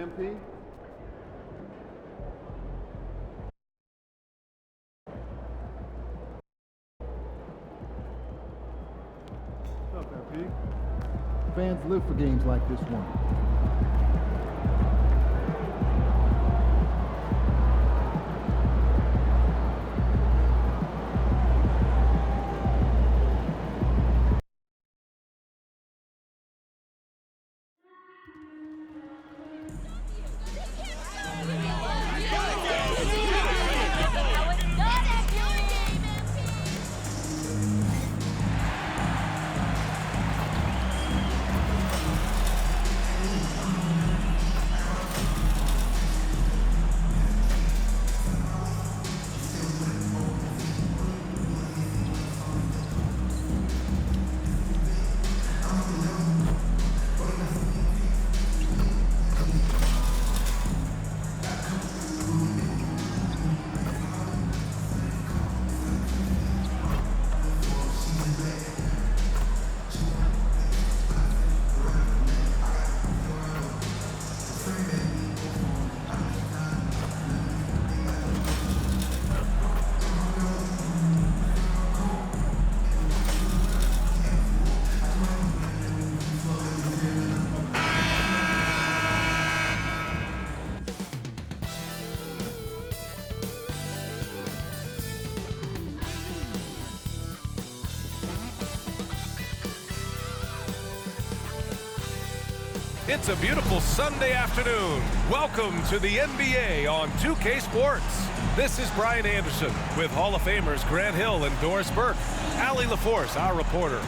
MP. What's up, MP? Fans live for games like this one. It's a beautiful Sunday afternoon. Welcome to the NBA on 2K Sports. This is Brian Anderson with Hall of Famers Grant Hill and Doris Burke. Allie LaForce, our reporter.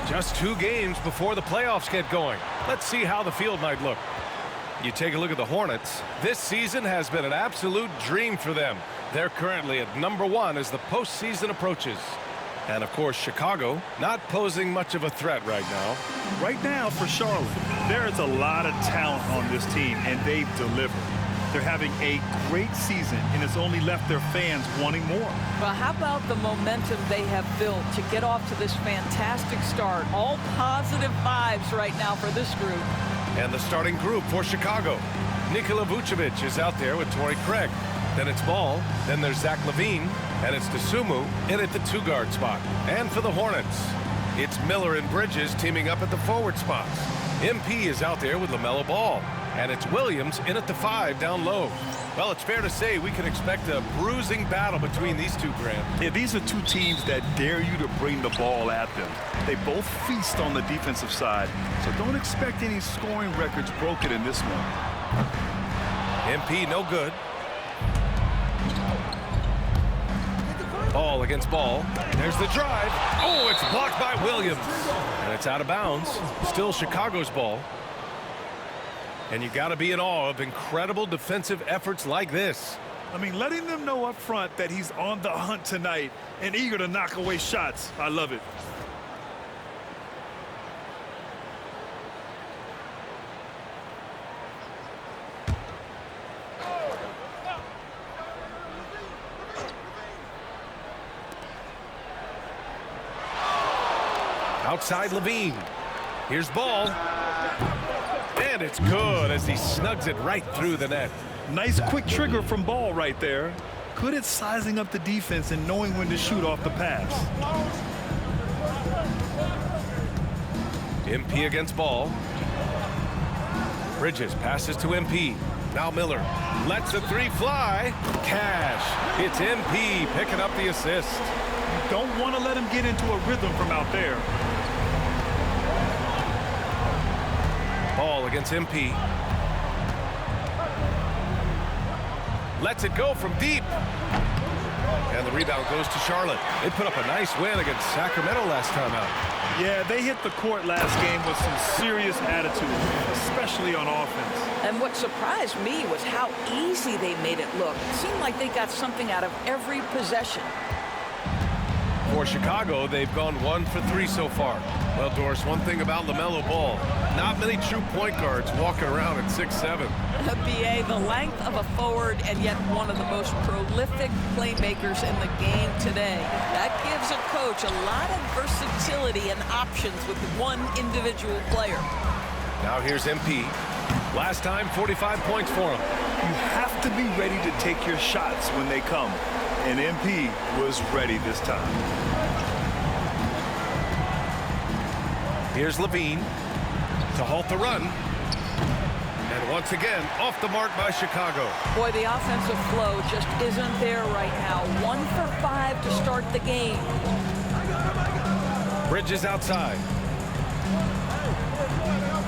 Just 2 games before the playoffs get going. Let's see how the field might look. You take a look at the Hornets. This season has been an absolute dream for them. They're currently at #1 as the postseason approaches. And of course, Chicago not posing much of a threat right now. Right now for Charlotte, there is a lot of talent on this team, and they've delivered. They're having a great season, and it's only left their fans wanting more. Well, how about the momentum they have built to get off to this fantastic start? All positive vibes right now for this group. And the starting group for Chicago. Nikola Vucevic is out there with Torrey Craig. Then it's Ball, then there's Zach LaVine, and it's Dosunmu in at the 2-guard spot. And for the Hornets, it's Miller and Bridges teaming up at the forward spots. MP is out there with LaMelo Ball, and it's Williams in at the 5 down low. Well, it's fair to say we can expect a bruising battle between these two, Grant. Yeah, these are two teams that dare you to bring the ball at them. They both feast on the defensive side, so don't expect any scoring records broken in this one. MP no good. Ball against Ball. There's the drive. Oh, it's blocked by Williams. And it's out of bounds. Still Chicago's ball. And you got to be in awe of incredible defensive efforts like this. I mean, letting them know up front that he's on the hunt tonight and eager to knock away shots. I love it. Outside LaVine. Here's Ball. And it's good as he snugs it right through the net. Nice quick trigger from Ball right there. Good at sizing up the defense and knowing when to shoot off the pass. MP against Ball. Bridges passes to MP. Now Miller lets the 3 fly. Cash. It's MP picking up the assist. You don't want to let him get into a rhythm from out there. Ball against MP. Lets it go from deep. And the rebound goes to Charlotte. They put up a nice win against Sacramento last time out. Yeah, they hit the court last game with some serious attitude, especially on offense. And what surprised me was how easy they made it look. It seemed like they got something out of every possession. For Chicago, they've gone 1 for 3 so far. Well, Doris, one thing about LaMelo Ball, not many true point guards walking around at 6'7". BA, the length of a forward and yet one of the most prolific playmakers in the game today. That gives a coach a lot of versatility and options with one individual player. Now here's MP. Last time, 45 points for him. You have to be ready to take your shots when they come. And MP was ready this time. Here's Levine to halt the run. And once again, off the mark by Chicago. Boy, the offensive flow just isn't there right now. 1 for 5 to start the game. Bridges outside.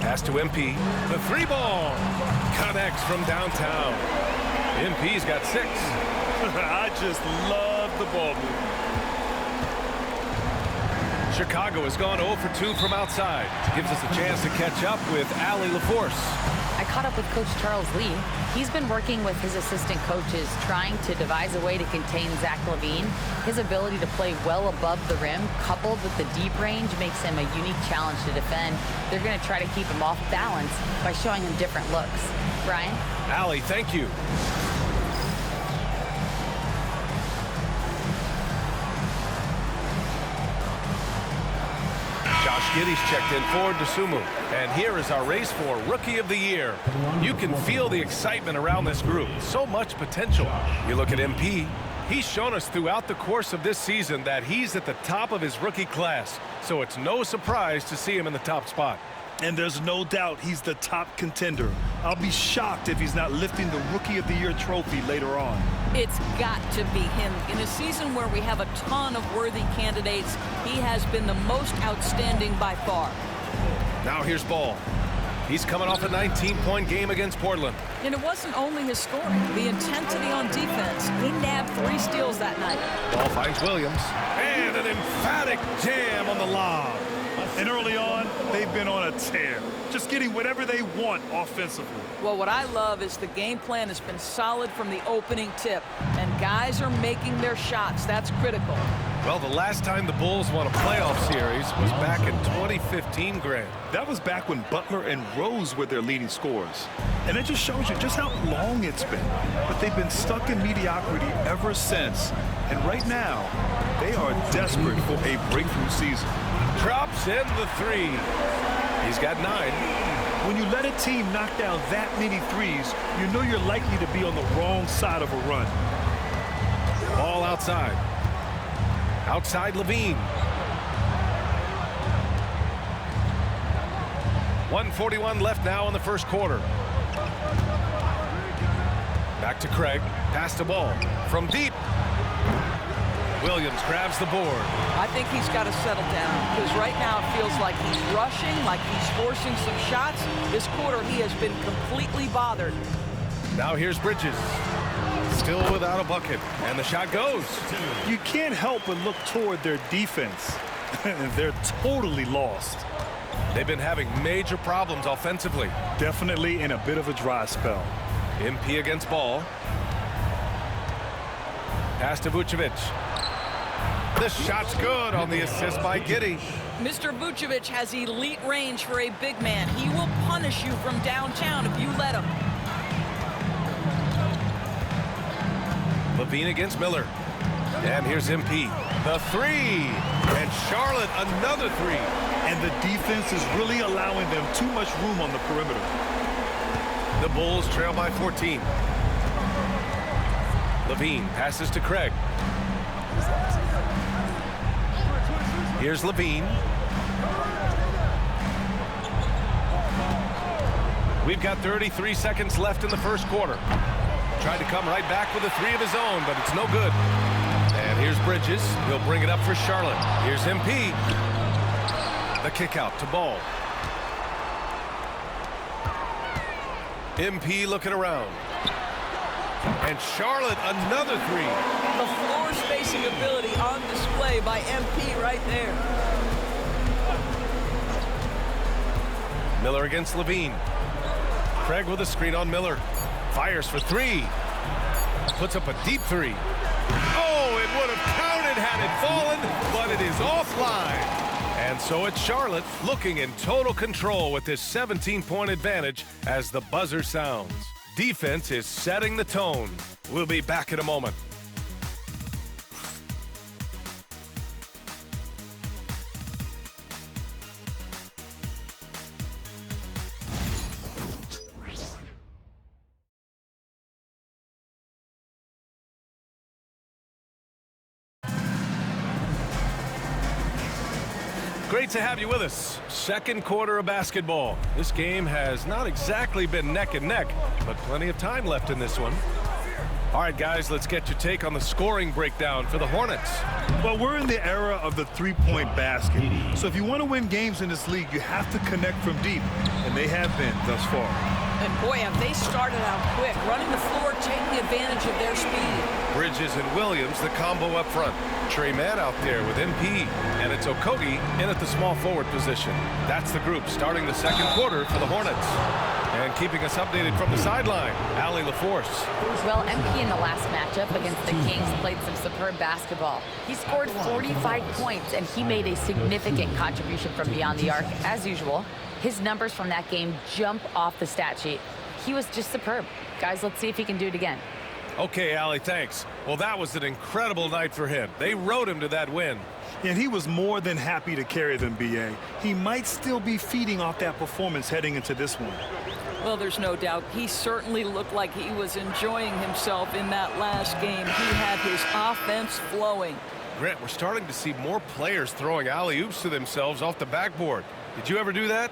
Pass to MP. The 3-ball connects from downtown. MP's got 6. I just love the ball movement. Chicago has gone 0 for 2 from outside. Gives us a chance to catch up with Allie LaForce. I caught up with Coach Charles Lee. He's been working with his assistant coaches, trying to devise a way to contain Zach LaVine. His ability to play well above the rim, coupled with the deep range, makes him a unique challenge to defend. They're going to try to keep him off balance by showing him different looks. Brian? Allie, thank you. Josh Giddey's checked in for Dosunmu. And here is our race for Rookie of the Year. You can feel the excitement around this group. So much potential. You look at MP. He's shown us throughout the course of this season that he's at the top of his rookie class. So it's no surprise to see him in the top spot. And there's no doubt he's the top contender. I'll be shocked if he's not lifting the Rookie of the Year trophy later on. It's got to be him. In a season where we have a ton of worthy candidates, he has been the most outstanding by far. Now here's Ball. He's coming off a 19-point game against Portland. And it wasn't only his scoring, the intensity on defense. He nabbed 3 steals that night. Ball finds Williams. And an emphatic jam on the lob. And early on, they've been on a tear, just getting whatever they want offensively. Well, what I love is the game plan has been solid from the opening tip, and guys are making their shots. That's critical. Well, the last time the Bulls won a playoff series was back in 2015, Grant. That was back when Butler and Rose were their leading scorers. And it just shows you just how long it's been. But they've been stuck in mediocrity ever since. And right now, they are desperate for a breakthrough season. Drops in the 3. He's got 9. When you let a team knock down that many threes, you know you're likely to be on the wrong side of a run. Ball outside. Outside Levine. 1:41 left now in the first quarter. Back to Craig. Pass the ball from deep. Williams grabs the board. I think he's got to settle down, because right now it feels like he's rushing, like he's forcing some shots. This quarter he has been completely bothered. Now here's Bridges. Still without a bucket, and the shot goes. You can't help but look toward their defense. They're totally lost. They've been having major problems offensively. Definitely in a bit of a dry spell. MP against Ball. Pass to Vucevic. The shot's good on the assist by Giddey. Mr. Vucevic has elite range for a big man. He will punish you from downtown if you let him. Levine against Miller. And here's MP. The 3. And Charlotte another 3. And the defense is really allowing them too much room on the perimeter. The Bulls trail by 14. Levine passes to Craig. Here's Levine. We've got 33 seconds left in the first quarter. Tried to come right back with a 3 of his own, but it's no good. And here's Bridges. He'll bring it up for Charlotte. Here's MP. The kick out to Ball. MP looking around. And Charlotte another 3. The floor spacing ability on display by MP right there. Miller against Levine. Craig with a screen on Miller. Fires for 3. Puts up a deep 3. Oh, it would have counted had it fallen, but it is offline. And so it's Charlotte looking in total control with this 17-point advantage as the buzzer sounds. Defense is setting the tone. We'll be back in a moment. Great to have you with us. Second quarter of basketball. This game has not exactly been neck and neck, but plenty of time left in this one. All right, guys, let's get your take on the scoring breakdown for the Hornets. Well, we're in the era of the three-point basket. So if you want to win games in this league, you have to connect from deep, and they have been thus far. And boy, have they started out quick, running the floor, taking advantage of their speed. Bridges and Williams, the combo up front. Trey Mann out there with MP, and it's Okogie in at the small forward position. That's the group starting the second quarter for the Hornets. And keeping us updated from the sideline, Allie LaForce. Well, MP in the last matchup against the Kings played some superb basketball. He scored 45 points, and he made a significant contribution from beyond the arc, as usual. His numbers from that game jump off the stat sheet. He was just superb. Guys, let's see if he can do it again. Okay, Allie, thanks. Well, that was an incredible night for him. They rode him to that win. And he was more than happy to carry them, B.A. He might still be feeding off that performance heading into this one. Well, there's no doubt. He certainly looked like he was enjoying himself in that last game. He had his offense flowing. Grant, we're starting to see more players throwing alley-oops to themselves off the backboard. Did you ever do that?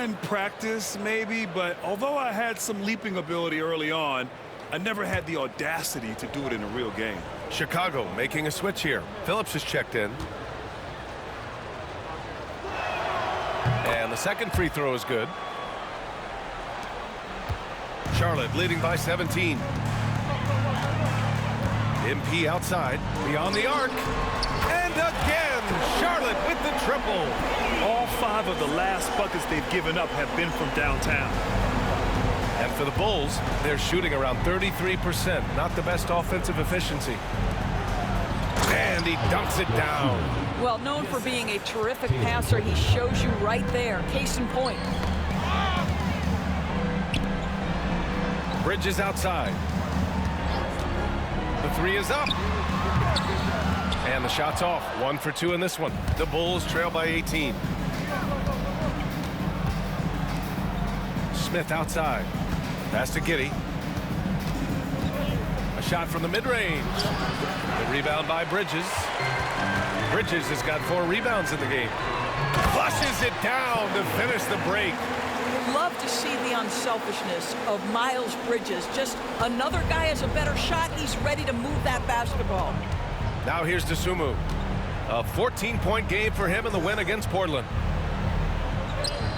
In practice, maybe, but although I had some leaping ability early on, I never had the audacity to do it in a real game. Chicago making a switch here. Phillips is checked in. And the second free throw is good. Charlotte leading by 17. MP outside, beyond the arc. And again, Charlotte with the triple. All 5 of the last buckets they've given up have been from downtown. And for the Bulls, they're shooting around 33%. Not the best offensive efficiency. And he dunks it down. Well, known for being a terrific passer, he shows you right there. Case in point. Bridges outside. The three is up. And the shot's off. 1 for 2 in this one. The Bulls trail by 18. Smith outside. Pass to Giddey. A shot from the mid-range. The rebound by Bridges. Bridges has got 4 rebounds in the game. Flushes it down to finish the break. Love to see the unselfishness of Miles Bridges. Just another guy has a better shot. He's ready to move that basketball. Now here's Dosunmu. A 14-point game for him in the win against Portland.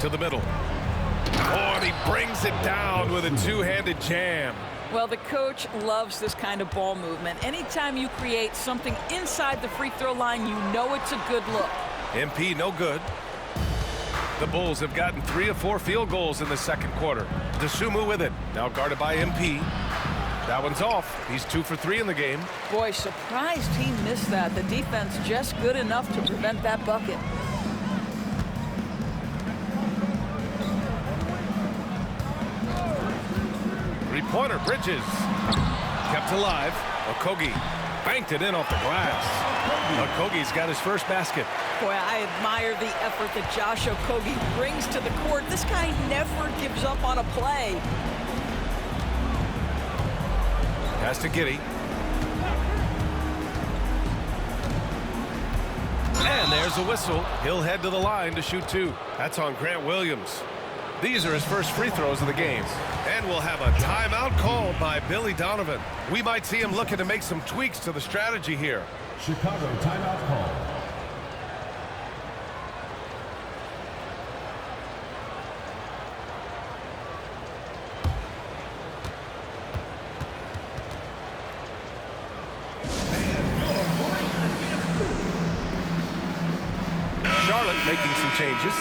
To the middle. Oh, and he brings it down with a two-handed jam. Well, the coach loves this kind of ball movement. Anytime you create something inside the free throw line, you know it's a good look. MP no good. The Bulls have gotten 3 of 4 field goals in the second quarter. Dosunmu with it. Now guarded by MP. That one's off. He's 2 for 3 in the game. Boy, surprised he missed that. The defense just good enough to prevent that bucket. Three-pointer, Bridges. Kept alive. Okogie banked it in off the glass. Okogie's got his first basket. Boy, I admire the effort that Josh Okogie brings to the court. This guy never gives up on a play. Pass to Giddey. And there's a whistle. He'll head to the line to shoot 2. That's on Grant Williams. These are his first free throws of the game. And we'll have a timeout called by Billy Donovan. We might see him looking to make some tweaks to the strategy here. Chicago timeout call. Charlotte making some changes.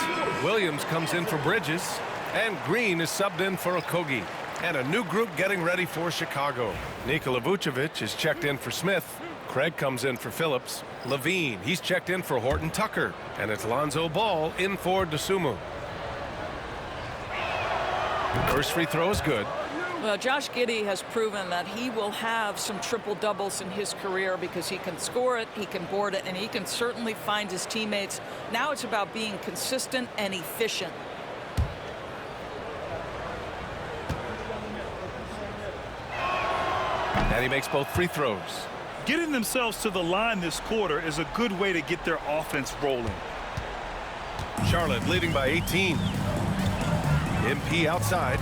Williams comes in for Bridges. And Green is subbed in for Okogie. And a new group getting ready for Chicago. Nikola Vucevic is checked in for Smith. Craig comes in for Phillips. Levine, he's checked in for Horton Tucker. And it's Lonzo Ball in for Dosunmu. First free throw is good. Well, Josh Giddey has proven that he will have some triple-doubles in his career because he can score it, he can board it, and he can certainly find his teammates. Now it's about being consistent and efficient. And he makes both free throws. Getting themselves to the line this quarter is a good way to get their offense rolling. Charlotte leading by 18. MP outside.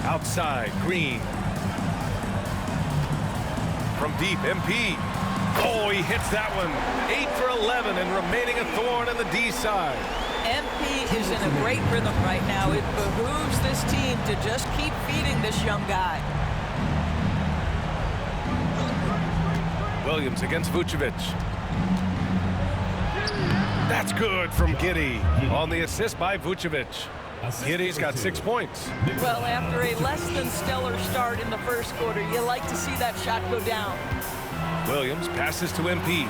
Outside, Green. From deep, MP. Oh, he hits that one. 8 for 11 and remaining a thorn in the D side. MP is in a great rhythm right now. It behooves this team to just keep feeding this young guy. Williams against Vucevic. That's good from Giddey on the assist by Vucevic. Giddey's got 6 points. Well, after a less than stellar start in the first quarter, you like to see that shot go down. Williams passes to MP.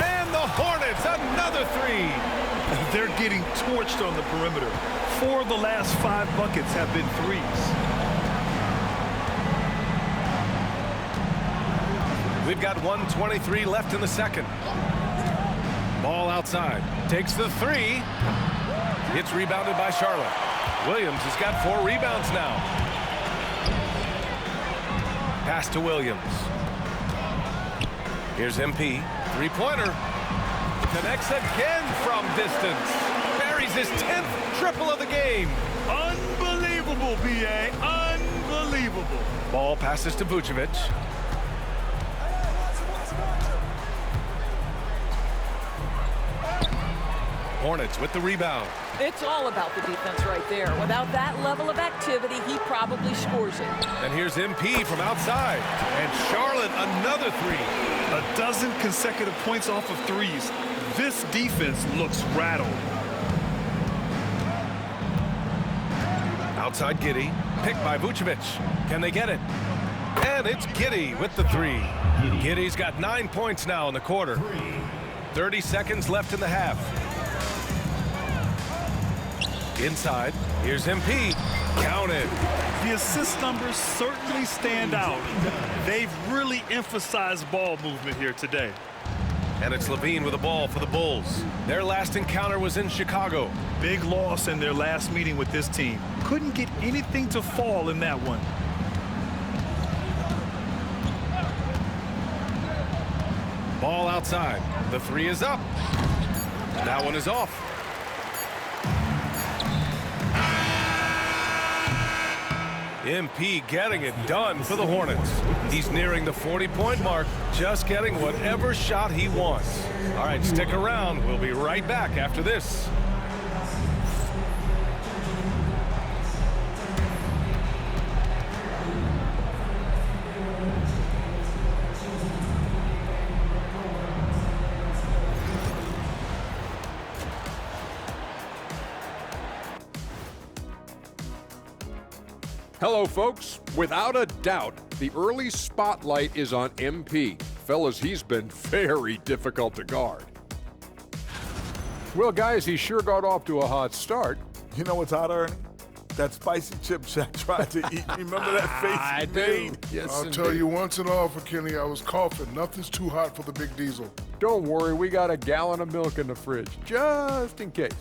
And the Hornets, another three. They're getting torched on the perimeter. 4 of the last 5 buckets have been threes. We've got 1:23 left in the second. Ball outside. Takes the three. It's rebounded by Charlotte. Williams has got 4 rebounds now. Pass to Williams. Here's MP. Three-pointer. Connects again from distance. Buries his 10th triple of the game. Unbelievable, B.A. Unbelievable. Ball passes to Vucevic. Hornets with the rebound. It's all about the defense right there. Without that level of activity, he probably scores it. And here's MP from outside. And Charlotte, another three. A dozen consecutive points off of threes. This defense looks rattled. Outside Giddey, picked by Vucevic. Can they get it? And it's Giddey with the three. Giddey's got 9 points now in the quarter. 30 seconds left in the half. Inside, here's MP. Counted. The assist numbers certainly stand out. They've really emphasized ball movement here today. And it's Levine with the ball for the Bulls. Their last encounter was in Chicago. Big loss in their last meeting with this team. Couldn't get anything to fall in that one. Ball outside. The three is up. That one is off. MP getting it done for the Hornets. He's nearing the 40-point mark, just getting whatever shot he wants. All right, stick around. We'll be right back after this. Hello, folks. Without a doubt, the early spotlight is on MP. Fellas, he's been very difficult to guard. Well, guys, he sure got off to a hot start. You know what's hot, Ernie? That spicy chip Shaq tried to eat. Remember that face I he do. made? Yes, I'll tell you once and all for Kenny, I was coughing. Nothing's too hot for the big diesel. Don't worry, we got a gallon of milk in the fridge, just in case.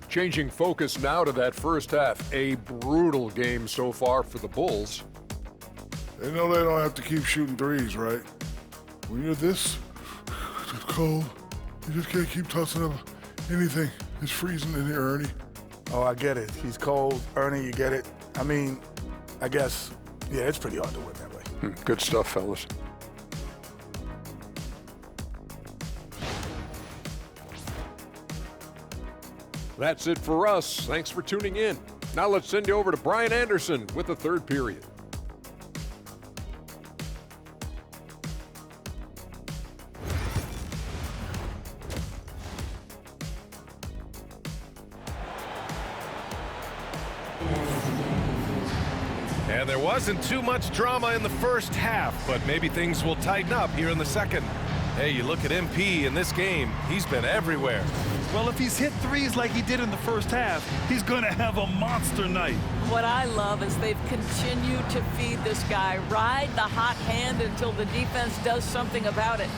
Changing focus now to that first half. A brutal game so far for the Bulls. They know they don't have to keep shooting threes, right? When you're this cold, you just can't keep tossing up anything. It's freezing in here, Ernie. Oh, I get it. He's cold. Ernie, you get it. I mean, I guess, yeah, it's pretty hard to win that way. Good stuff, fellas. That's it for us. Thanks for tuning in. Now let's send you over to Brian Anderson with the third period. And there wasn't too much drama in the first half, but maybe things will tighten up here in the second. Hey, you look at MP in this game, he's been everywhere. Well, if he's hit threes like he did in the first half, he's going to have a monster night. What I love is they've continued to feed this guy. Ride the hot hand until the defense does something about it.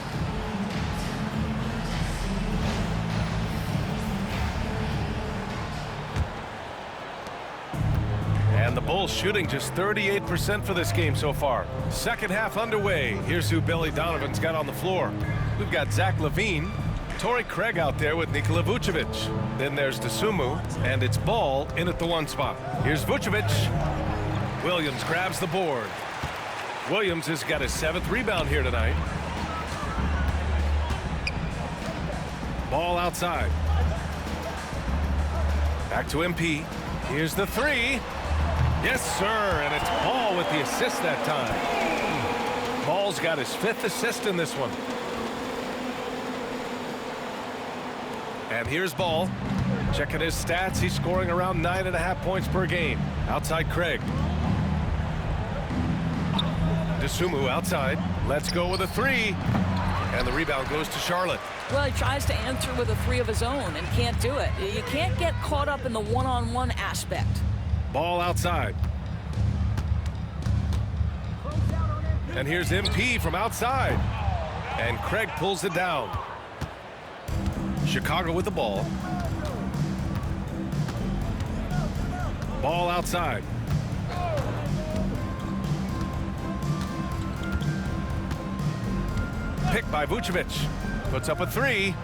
And the Bulls shooting just 38% for this game so far. Second half underway. Here's who Billy Donovan's got on the floor. We've got Zach LaVine, Torrey Craig out there with Nikola Vucevic. Then there's Dosunmu, and it's Ball in at the 1 spot. Here's Vucevic. Williams grabs the board. Williams has got his 7th rebound here tonight. Ball outside. Back to MP. Here's the 3. Yes, sir, and it's Ball with the assist that time. Ball's got his 5th assist in this one. And here's Ball. Checking his stats, he's scoring around 9.5 points per game. Outside Craig. Dosunmu outside. Let's go with a 3. And the rebound goes to Charlotte. Well, he tries to answer with a 3 of his own and can't do it. You can't get caught up in the one-on-one aspect. Ball outside. And here's MP from outside. And Craig pulls it down. Chicago with the ball. Ball outside. Picked by Vucevic. Puts up a 3.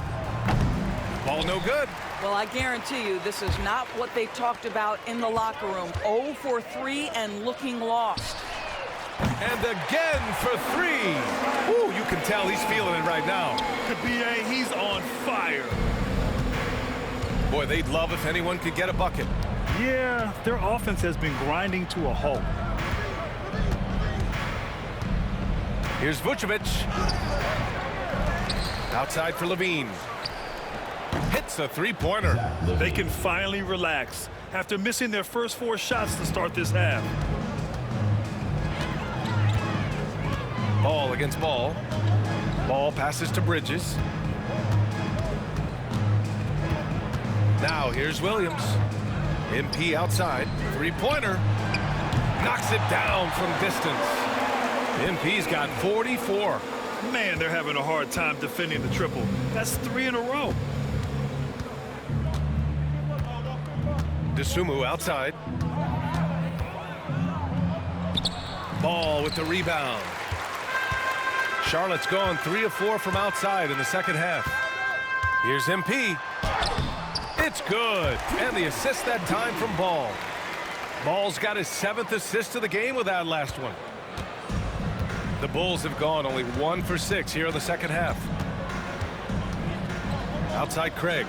Ball no good. Well, I guarantee you this is not what they talked about in the locker room. 0 for 3 and looking lost. And again for 3. Ooh, you can tell he's feeling it right now. BA, he's on fire. Boy, they'd love if anyone could get a bucket. Yeah, their offense has been grinding to a halt. Here's Vucevic. Outside for LaVine. Hits a 3-pointer. They can finally relax after missing their first 4 shots to start this half. Ball against Ball. Ball passes to Bridges. Now here's Williams. MP outside. 3-pointer. Knocks it down from distance. MP's got 44. Man, they're having a hard time defending the triple. That's 3 in a row. Dosunmu outside. Ball with the rebound. Charlotte's gone 3 of 4 from outside in the second half. Here's MP. It's good. And the assist that time from Ball. Ball's got his 7th assist of the game with that last one. The Bulls have gone only 1 for 6 here in the second half. Outside Craig.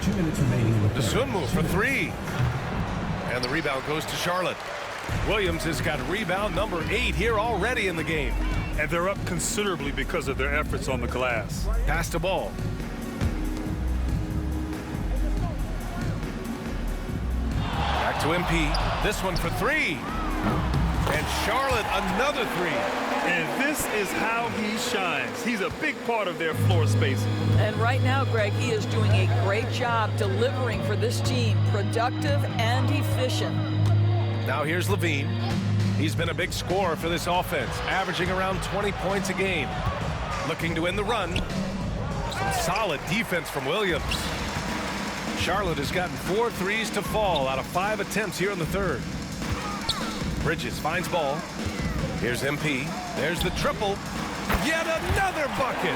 2 minutes remaining in the third. Dosunmu for 3. And the rebound goes to Charlotte. Williams has got rebound number 8 here already in the game. And they're up considerably because of their efforts on the glass. Pass to Ball. Back to MP. This one for 3. And Charlotte another 3. And this is how he shines. He's a big part of their floor spacing. And right now, Greg, he is doing a great job delivering for this team. Productive and efficient. Now here's LaVine. He's been a big scorer for this offense, averaging around 20 points a game. Looking to win the run. Some solid defense from Williams. Charlotte has gotten 4 threes to fall out of 5 attempts here in the third. Bridges finds Ball. Here's MP. There's the triple. Yet another bucket.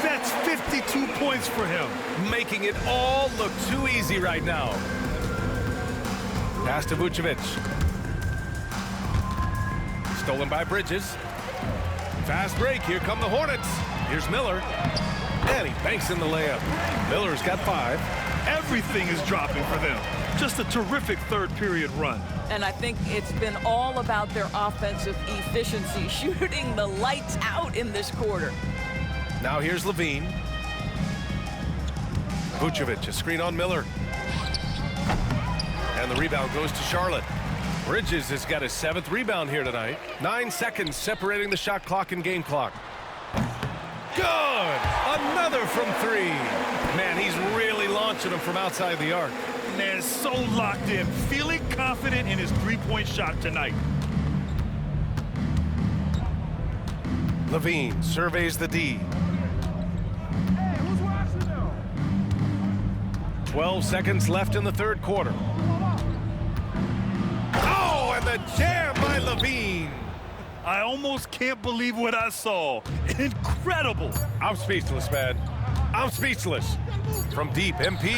That's 52 points for him. Making it all look too easy right now. Pass to Vucevic. Stolen by Bridges. Fast break. Here come the Hornets. Here's Miller. And he banks in the layup. Miller's got 5. Everything is dropping for them. Just a terrific third period run. And I think it's been all about their offensive efficiency, shooting the lights out in this quarter. Now here's LaVine. Vucevic, a screen on Miller. And the rebound goes to Charlotte. Bridges has got his 7th rebound here tonight. 9 seconds separating the shot clock and game clock. Good! Another from 3. Man, he's really launching them from outside the arc. Man, so locked in, feeling confident in his 3-point shot tonight. LaVine surveys the D. 12 seconds left in the third quarter. Oh, and the jam by LaVine. I almost can't believe what I saw. Incredible. I'm speechless, man. I'm speechless. From deep, MP.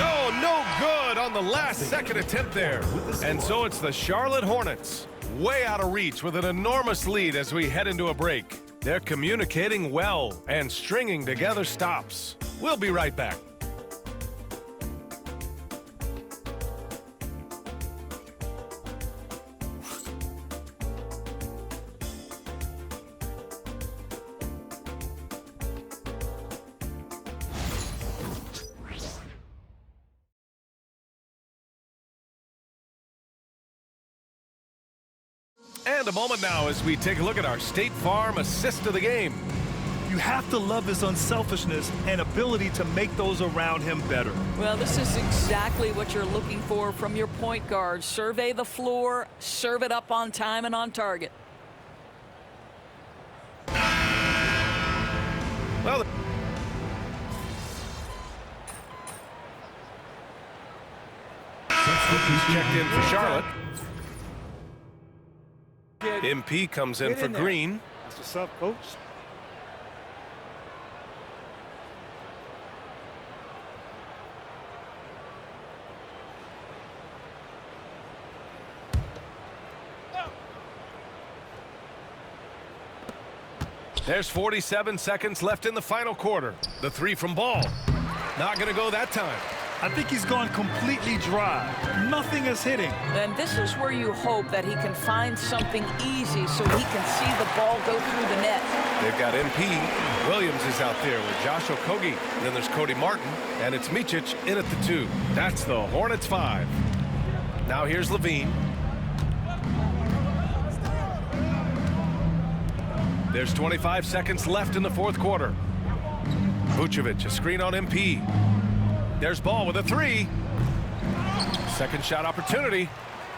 Oh, no good on the last second attempt there. And so it's the Charlotte Hornets, way out of reach with an enormous lead as we head into a break. They're communicating well and stringing together stops. We'll be right back. And a moment now as we take a look at our State Farm assist of the game. You have to love his unselfishness and ability to make those around him better. Well, this is exactly what you're looking for from your point guard. Survey the floor, serve it up on time and on target. Well, he's checked in for Charlotte. MP comes in for Green. That's what's up, coach. There's 47 seconds left in the final quarter. The three from Ball. Not going to go that time. I think he's gone completely dry. Nothing is hitting. And this is where you hope that he can find something easy so he can see the ball go through the net. They've got MP. Williams is out there with Josh Okogie. Then there's Cody Martin. And it's Micic in at the 2. That's the Hornets 5. Now here's Levine. There's 25 seconds left in the fourth quarter. Vucevic, a screen on MP. There's Ball with a 3. Second shot opportunity.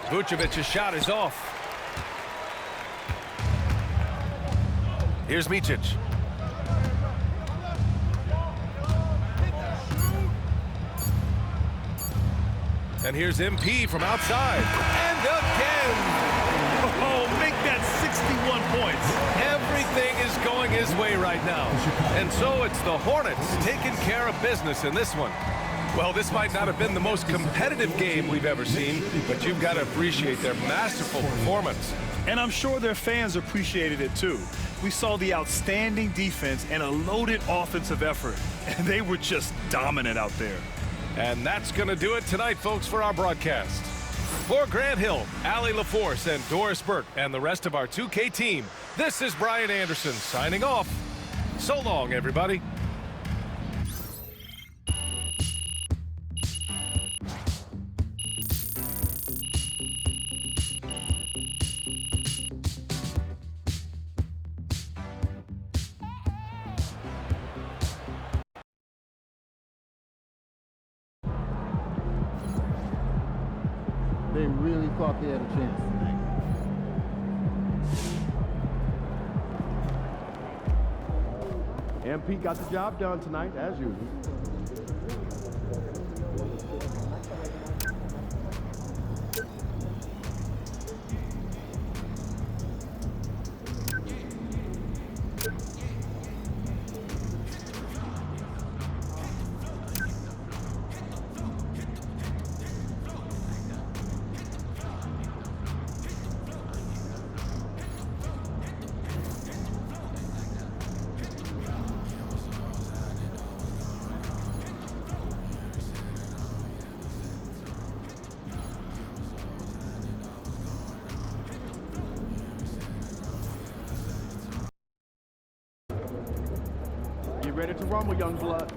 Vucevic's shot is off. Here's Micic. And here's MP from outside. And again. Oh, make that 61 points. Everything is going his way right now. And so it's the Hornets taking care of business in this one. Well, this might not have been the most competitive game we've ever seen, but you've got to appreciate their masterful performance. And I'm sure their fans appreciated it too. We saw the outstanding defense and a loaded offensive effort, and they were just dominant out there. And that's going to do it tonight, folks, for our broadcast. For Grant Hill, Allie LaForce, and Doris Burke, and the rest of our 2K team, this is Brian Anderson signing off. So long, everybody. They really thought they had a chance tonight. MP got the job done tonight, as usual. Get ready to rumble, young blood.